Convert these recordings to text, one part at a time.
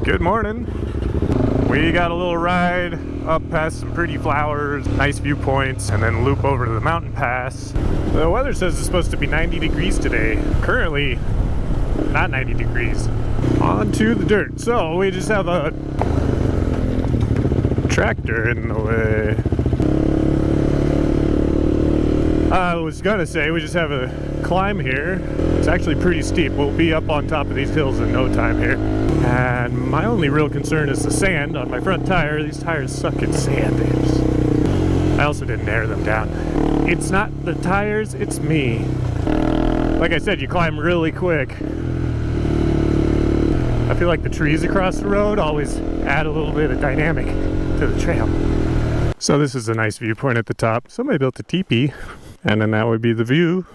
Good morning. We got a little ride up past some pretty flowers, nice viewpoints, and then loop over to the mountain pass. The weather says it's supposed to be 90 degrees today. Currently, not 90 degrees. On to the dirt. So we just have a tractor in the way. I was gonna say we just have a climb here. It's actually pretty steep. We'll be up on top of these hills in no time here. And my only real concern is the sand on my front tire. These tires suck at sand. I also didn't air them down. It's not the tires, it's me. Like I said, you climb really quick. I feel like the trees across the road always add a little bit of dynamic to the trail. So this is a nice viewpoint at the top. Somebody built a teepee, and then that would be the view.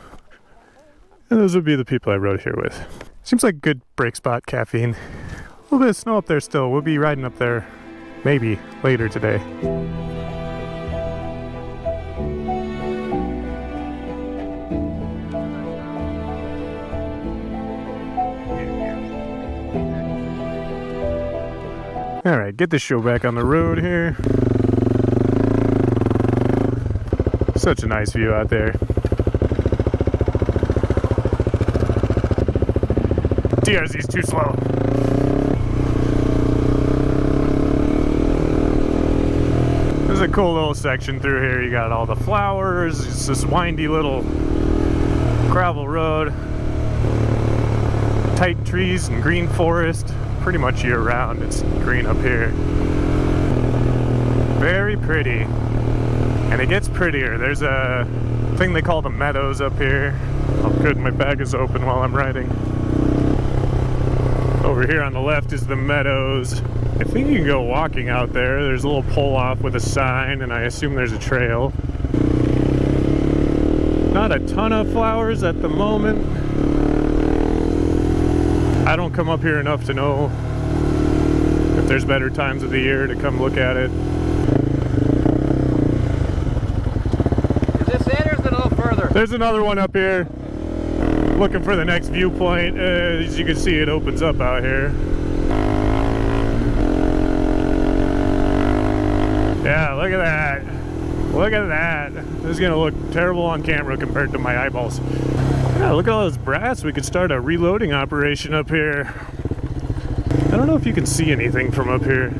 And those would be the people I rode here with. Seems like a good break spot, caffeine. A little bit of snow up there still. We'll be riding up there maybe later today. Alright, get this show back on the road here. Such a nice view out there. DRZ's too slow. There's a cool little section through here. You got all the flowers. It's this windy little gravel road. Tight trees and green forest. Pretty much year round. It's green up here. Very pretty. And it gets prettier. There's a thing they call the Meadows up here. Oh good, my bag is open while I'm riding. Over here on the left is the Meadows. I think you can go walking out there. There's a little pull off with a sign, and I assume there's a trail. Not a ton of flowers at the moment. I don't come up here enough to know if there's better times of the year to come look at it. Is this it, or is it a little further? There's another one up here. Looking for the next viewpoint. As you can see, it opens up out here. Yeah, look at that. Look at that. This is gonna look terrible on camera compared to my eyeballs. Yeah, look at all this brass. We could start a reloading operation up here. I don't know if you can see anything from up here.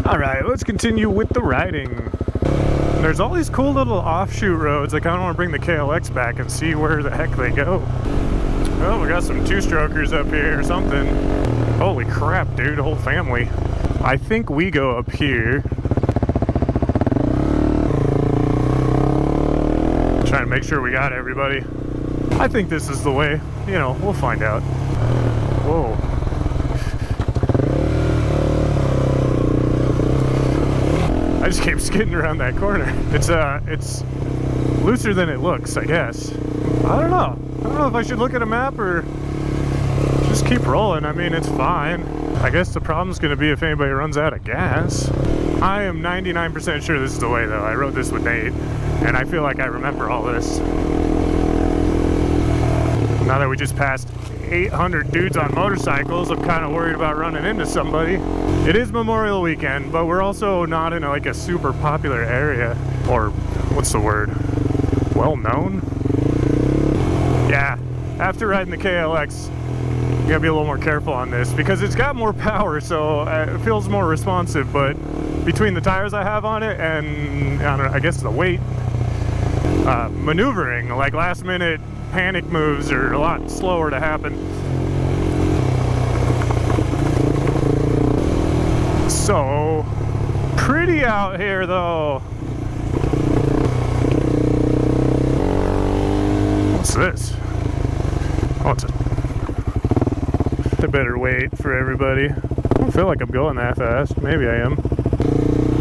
Alright, let's continue with the riding. There's all these cool little offshoot roads. I kind of want to bring the KLX back and see where the heck they go. Well, we got some two-strokers up here or something. Holy crap, dude, whole family. I think we go up here. Trying to make sure we got everybody. I think this is the way. You know, we'll find out. Whoa. I just came skidding around that corner. It's looser than it looks, I guess. I don't know. I don't know if I should look at a map or just keep rolling. I mean, it's fine. I guess the problem's gonna be if anybody runs out of gas. I am 99% sure this is the way though. I rode this with Nate and I feel like I remember all this. Now that we just passed 800 dudes on motorcycles, I'm kind of worried about running into somebody. It is Memorial Weekend, but we're also not in like a super popular area, or what's the word? Well known? Yeah, after riding the KLX, you gotta be a little more careful on this because it's got more power, so it feels more responsive, but between the tires I have on it and I don't know, I guess the weight, maneuvering, like last minute panic moves are a lot slower to happen. So pretty out here though. What's this? Oh, it's a better wait for everybody. I don't feel like I'm going that fast. Maybe I am.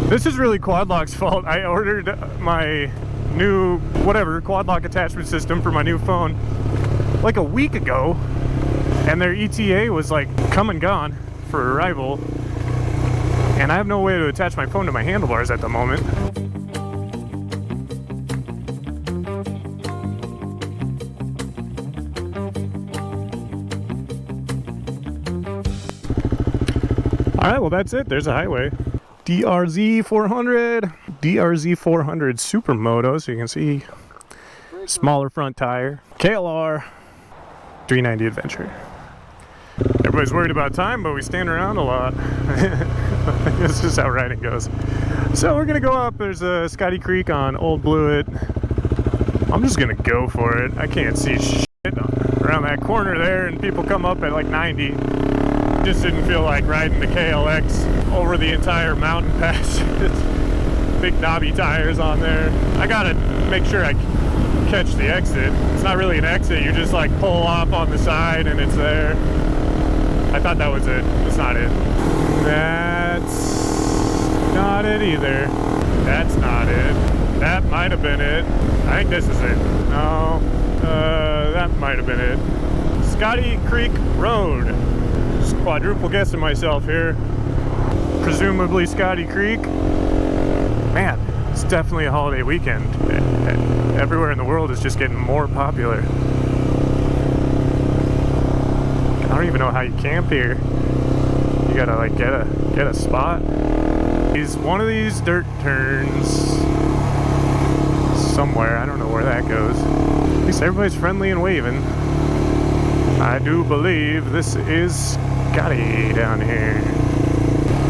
This is really Quadlock's fault. I ordered my new, whatever, quad lock attachment system for my new phone like a week ago, and their ETA was like come and gone for arrival, and I have no way to attach my phone to my handlebars at the moment. All right, well that's it. There's a highway. DRZ 400 Supermoto, so you can see smaller front tire. KLR 390 Adventure. Everybody's worried about time, but we stand around a lot. That's just how riding goes. So we're gonna go up. There's a Scotty Creek on Old Blewett. I'm just gonna go for it. I can't see shit around that corner there, and people come up at like 90. Just didn't feel like riding the KLX over the entire mountain pass. Big knobby tires on there. I gotta make sure I catch the exit. It's not really an exit, you just like pull off on the side and it's there. I thought that was it. It's not it. That's not it either. That's not it. That might have been it. I think this is it. No, that might have been it. Scotty Creek Road. Just quadruple guessing myself here. Presumably Scotty Creek. Man, it's definitely a holiday weekend. Everywhere in the world is just getting more popular. I don't even know how you camp here. You gotta like get a spot. Is one of these dirt turns somewhere. I don't know where that goes. At least everybody's friendly and waving. I do believe this is Scotty down here.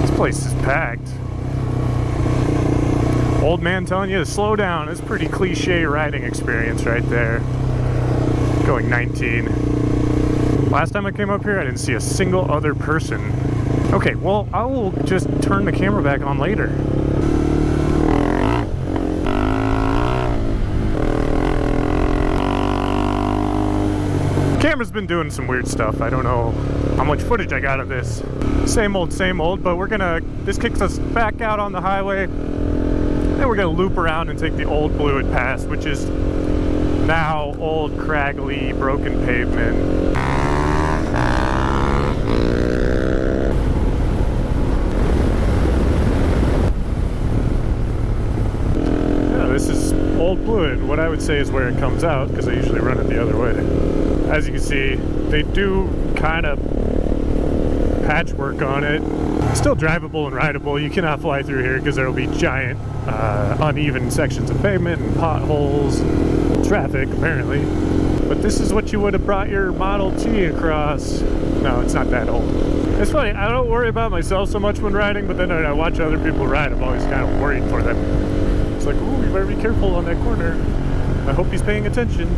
This place is packed. Old man telling you to slow down. It's a pretty cliche riding experience right there. Going 19. Last time I came up here, I didn't see a single other person. Okay, well, I will just turn the camera back on later. Camera's been doing some weird stuff. I don't know how much footage I got of this. Same old, but this kicks us back out on the highway. Then we're gonna loop around and take the Old Blewett Pass, which is now old, craggly, broken pavement. Yeah, this is Old Blewett. What I would say is where it comes out, because I usually run it the other way. As you can see, they do kind of patchwork on it. It's still drivable and rideable. You cannot fly through here because there will be giant uneven sections of pavement and potholes, traffic apparently. But this is what you would have brought your Model T across. No, it's not that old. It's funny, I don't worry about myself so much when riding, but then when I watch other people ride, I'm always kind of worried for them. It's like, ooh, you better be careful on that corner. I hope he's paying attention.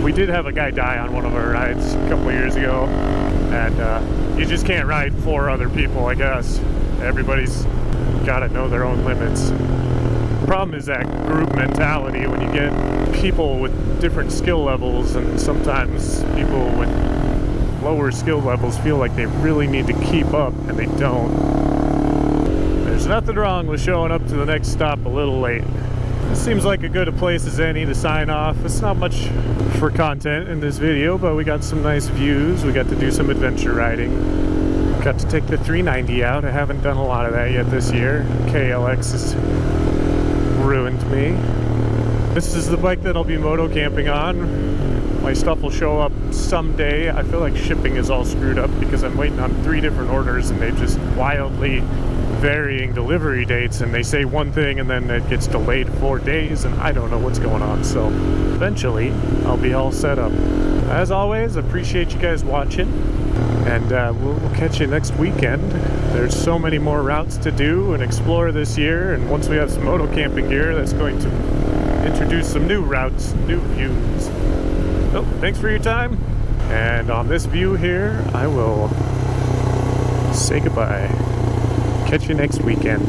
We did have a guy die on one of our rides a couple of years ago, and you just can't ride for other people, I guess. Everybody's got to know their own limits. The problem is that group mentality when you get people with different skill levels, and sometimes people with lower skill levels feel like they really need to keep up, and they don't. There's nothing wrong with showing up to the next stop a little late. This seems like a good a place as any to sign off. It's not much for content in this video, but we got some nice views. We got to do some adventure riding. Got to take the 390 out. I haven't done a lot of that yet this year. KLX has ruined me. This is the bike that I'll be moto camping on. My stuff will show up someday. I feel like shipping is all screwed up because I'm waiting on 3 different orders and they just wildly varying delivery dates, and they say one thing and then it gets delayed 4 days, and I don't know what's going on. So eventually I'll be all set up. As always, appreciate you guys watching, and we'll catch you next weekend. There's so many more routes to do and explore this year, and once we have some moto camping gear, that's going to introduce some new routes, new views. So thanks for your time, and on this view here I will say goodbye. Catch you next weekend.